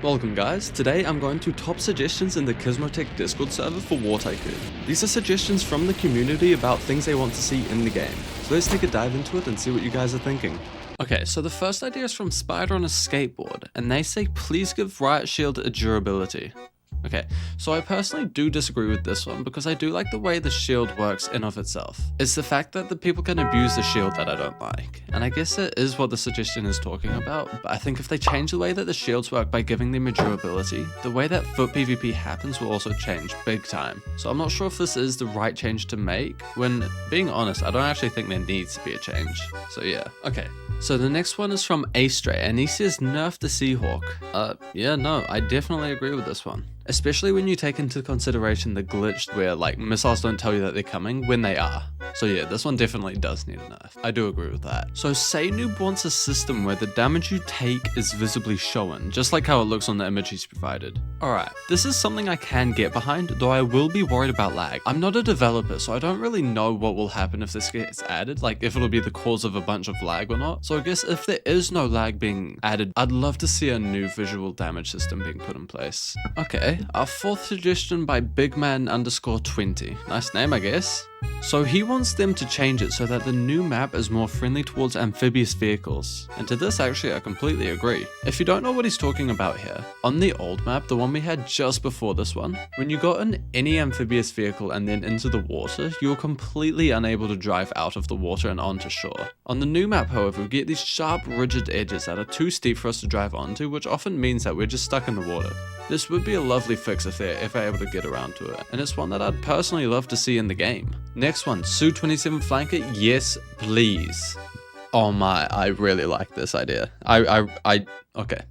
Welcome guys, today I'm going to top suggestions in the Kismotech Discord server for War Tycoon. These are suggestions from the community about things they want to see in the game. So let's take a dive into it and see what you guys are thinking. Okay, so the first idea is from Spider on a skateboard, and they say please give Riot Shield a durability. Okay, so I personally do disagree with this one because I do like the way the shield works in of itself. It's the fact that the people can abuse the shield that I don't like. And I guess it is what the suggestion is talking about, but I think if they change the way that the shields work by giving them a durability, the way that foot PvP happens will also change big time. So I'm not sure if this is the right change to make, when being honest, I don't actually think there needs to be a change. So yeah, okay. So the next one is from Astray, and he says nerf the Seahawk. Yeah, no, I definitely agree with this one. Especially when you take into consideration the glitch where like missiles don't tell you that they're coming when they are. So yeah, this one definitely does need a nerf. I do agree with that. So Say Noob wants a system where the damage you take is visibly shown, just like how it looks on the image he's provided. Alright, this is something I can get behind, though I will be worried about lag. I'm not a developer, so I don't really know what will happen if this gets added, like if it'll be the cause of a bunch of lag or not. So I guess if there is no lag being added, I'd love to see a new visual damage system being put in place. Okay, our fourth suggestion by Bigman_20. Nice name, I guess. So he wants them to change it so that the new map is more friendly towards amphibious vehicles. And to this actually I completely agree. If you don't know what he's talking about here, on the old map, the one we had just before this one, when you got in any amphibious vehicle and then into the water, you were completely unable to drive out of the water and onto shore. On the new map, however, we get these sharp, rigid edges that are too steep for us to drive onto, which often means that we're just stuck in the water. This would be a lovely fix if they're ever able to get around to it, and it's one that I'd personally love to see in the game. Next one, Su-27 flanker, yes please. Oh my, I really like this idea. Okay.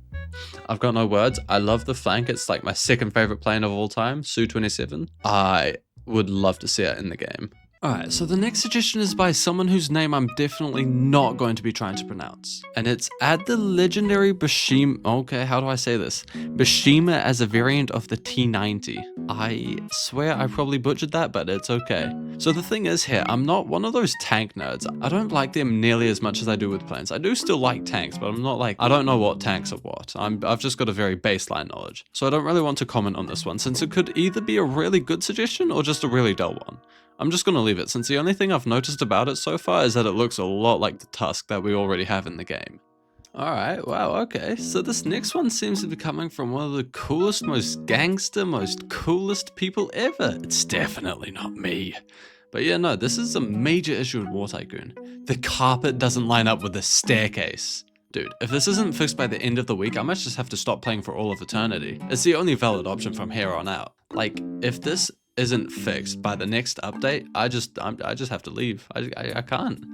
I've got no words. I love the flank. It's like my second favorite plane of all time, Su-27. I would love to see it in the game. Alright, so the next suggestion is by someone whose name I'm definitely not going to be trying to pronounce. And it's add the legendary Bashima, okay, how do I say this? Bashima as a variant of the T90. I swear I probably butchered that, but it's okay. So the thing is here, I'm not one of those tank nerds. I don't like them nearly as much as I do with planes. I do still like tanks, but I'm not like, I don't know what tanks are what. I've just got a very baseline knowledge. So I don't really want to comment on this one, since it could either be a really good suggestion or just a really dull one. I'm just going to leave it, since the only thing I've noticed about it so far is that it looks a lot like the Tusk that we already have in the game. Alright, wow, okay, so this next one seems to be coming from one of the coolest, most gangster, most coolest people ever. It's definitely not me. But yeah, no, this is a major issue with War Tycoon. The carpet doesn't line up with the staircase. Dude, if this isn't fixed by the end of the week, I might just have to stop playing for all of eternity. It's the only valid option from here on out. Like, if this isn't fixed by the next update, I just have to leave. I can't.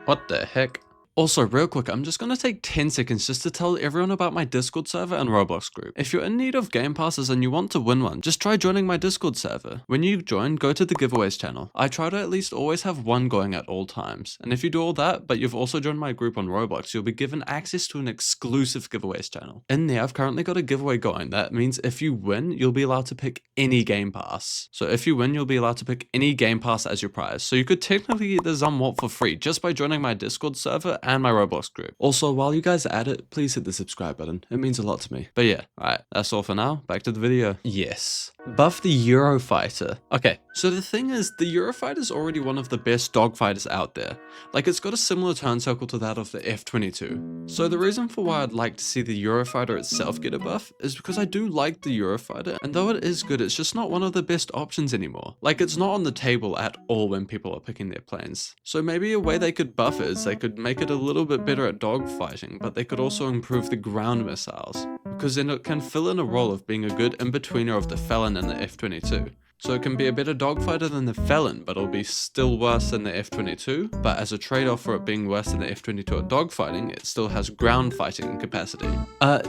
What the heck? Also, real quick, I'm just going to take 10 seconds just to tell everyone about my Discord server and Roblox group. If you're in need of game passes and you want to win one, just try joining my Discord server. When you join, go to the giveaways channel. I try to at least always have one going at all times. And if you do all that, but you've also joined my group on Roblox, you'll be given access to an exclusive giveaways channel. In there, I've currently got a giveaway going. That means if you win, you'll be allowed to pick any game pass. So if you win, you'll be allowed to pick any game pass as your prize. So you could technically get the Zumwalt for free just by joining my Discord server and my Roblox group. Also, while you guys are at it, please hit the subscribe button. It means a lot to me. But yeah, alright, that's all for now. Back to the video. Yes. Buff the Eurofighter. Okay, so the thing is, the Eurofighter is already one of the best dogfighters out there. Like, it's got a similar turn circle to that of the F-22. So the reason for why I'd like to see the Eurofighter itself get a buff is because I do like the Eurofighter, and though it is good, it's just not one of the best options anymore. Like, it's not on the table at all when people are picking their planes. So maybe a way they could buff it is they could make it a little bit better at dogfighting, but they could also improve the ground missiles, because then it can fill in a role of being a good in-betweener of the Felon and the F-22. So it can be a better dogfighter than the Felon, but it'll be still worse than the F-22. But as a trade-off for it being worse than the F-22 at dogfighting, it still has ground fighting capacity.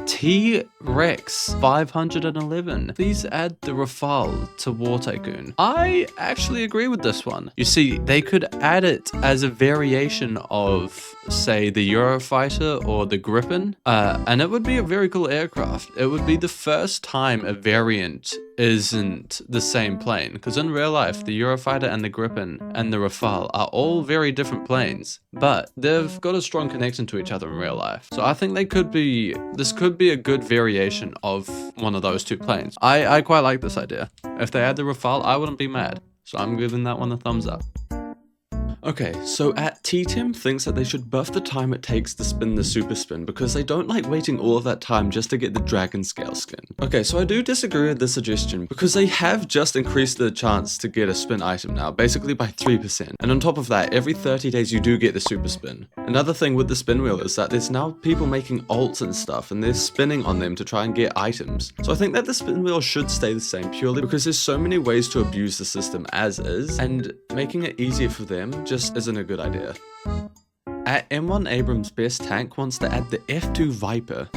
T-Rex 511. Please add the Rafale to War Tycoon. I actually agree with this one. You see, they could add it as a variation of, say, the Eurofighter or the Gripen, and it would be a very cool aircraft. It would be the first time a variant isn't the same plane, because in real life, the Eurofighter and the Gripen and the Rafale are all very different planes, but they've got a strong connection to each other in real life. So I think this could be a good variation of one of those two planes. I quite like this idea. If they add the Rafale, I wouldn't be mad. So I'm giving that one a thumbs up. Okay, so at T-Tim thinks that they should buff the time it takes to spin the super spin because they don't like waiting all of that time just to get the dragon scale skin. Okay, so I do disagree with this suggestion because they have just increased the chance to get a spin item now, basically by 3%. And on top of that, every 30 days you do get the super spin. Another thing with the spin wheel is that there's now people making alts and stuff and they're spinning on them to try and get items. So I think that the spin wheel should stay the same purely because there's so many ways to abuse the system as is, and making it easier for them just isn't a good idea. At M1 Abrams Best Tank wants to add the F2 Viper.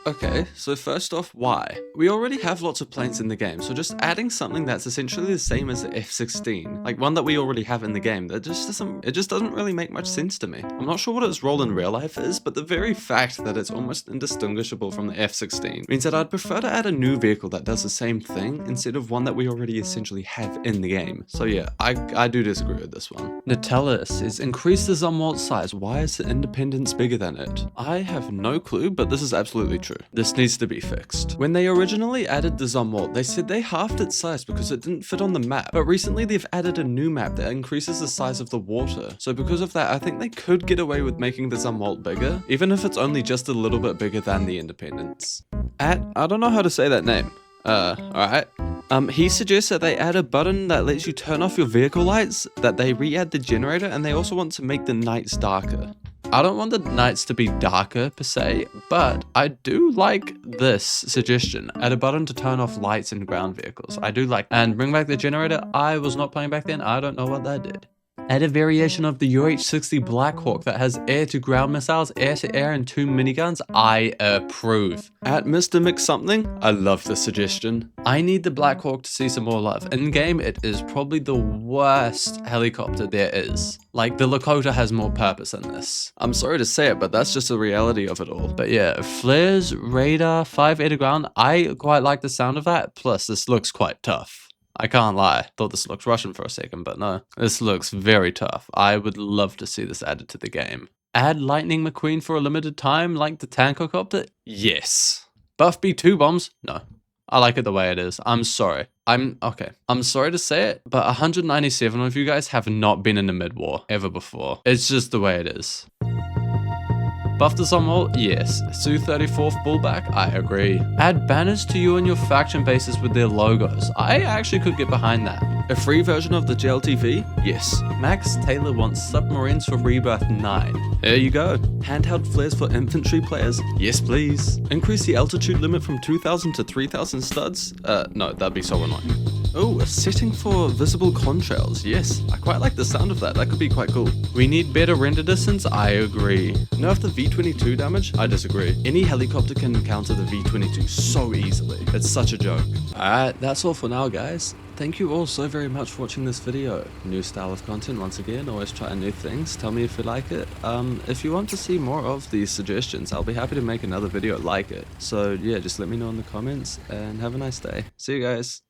Okay, so first off, why? We already have lots of planes in the game, so just adding something that's essentially the same as the F-16, like one that we already have in the game, it just doesn't really make much sense to me. I'm not sure what its role in real life is, but the very fact that it's almost indistinguishable from the F-16 means that I'd prefer to add a new vehicle that does the same thing instead of one that we already essentially have in the game. So yeah, I do disagree with this one. Nutella says, increase the Zumwalt size, why is the Independence bigger than it? I have no clue, but this is absolutely true. This needs to be fixed. When they originally added the Zumwalt, they said they halved its size because it didn't fit on the map, but recently they've added a new map that increases the size of the water. So because of that, I think they could get away with making the Zumwalt bigger, even if it's only just a little bit bigger than the Independence. I don't know how to say that name. Alright. He suggests that they add a button that lets you turn off your vehicle lights, that they re-add the generator, and they also want to make the nights darker. I don't want the nights to be darker per se, but I do like this suggestion. Add a button to turn off lights in ground vehicles. I do like, and bring back the generator. I was not playing back then. I don't know what that did. Add a variation of the UH-60 Blackhawk that has air-to-ground missiles, air-to-air, and 2 miniguns. I approve. At Mr. McSomething, I love this suggestion. I need the Blackhawk to see some more love. In-game, it is probably the worst helicopter there is. Like, the Lakota has more purpose than this. I'm sorry to say it, but that's just the reality of it all. But yeah, flares, radar, 5 air-to-ground, I quite like the sound of that, plus this looks quite tough. I can't lie, thought this looked Russian for a second, but no. This looks very tough. I would love to see this added to the game. Add Lightning McQueen for a limited time like the Tankocopter? Yes. Buff B2 bombs? No. I like it the way it is. I'm sorry. I'm sorry to say it, but 197 of you guys have not been in a mid-war ever before. It's just the way it is. Buff the Zumwalt? Yes. Su-34th Bullback? I agree. Add banners to you and your faction bases with their logos. I actually could get behind that. A free version of the JLTV? Yes. Max Taylor wants submarines for Rebirth 9. There you go. Handheld flares for infantry players? Yes, please. Increase the altitude limit from 2,000 to 3,000 studs? No, that'd be so annoying. Oh, a setting for visible contrails. Yes, I quite like the sound of that. That could be quite cool. We need better render distance? I agree. Nerf the V-22 damage? I disagree. Any helicopter can encounter the V-22 so easily. It's such a joke. Alright, that's all for now, guys. Thank you all so very much for watching this video. New style of content once again, always trying new things. Tell me if you like it. If you want to see more of these suggestions, I'll be happy to make another video like it. So yeah, just let me know in the comments and have a nice day. See you guys.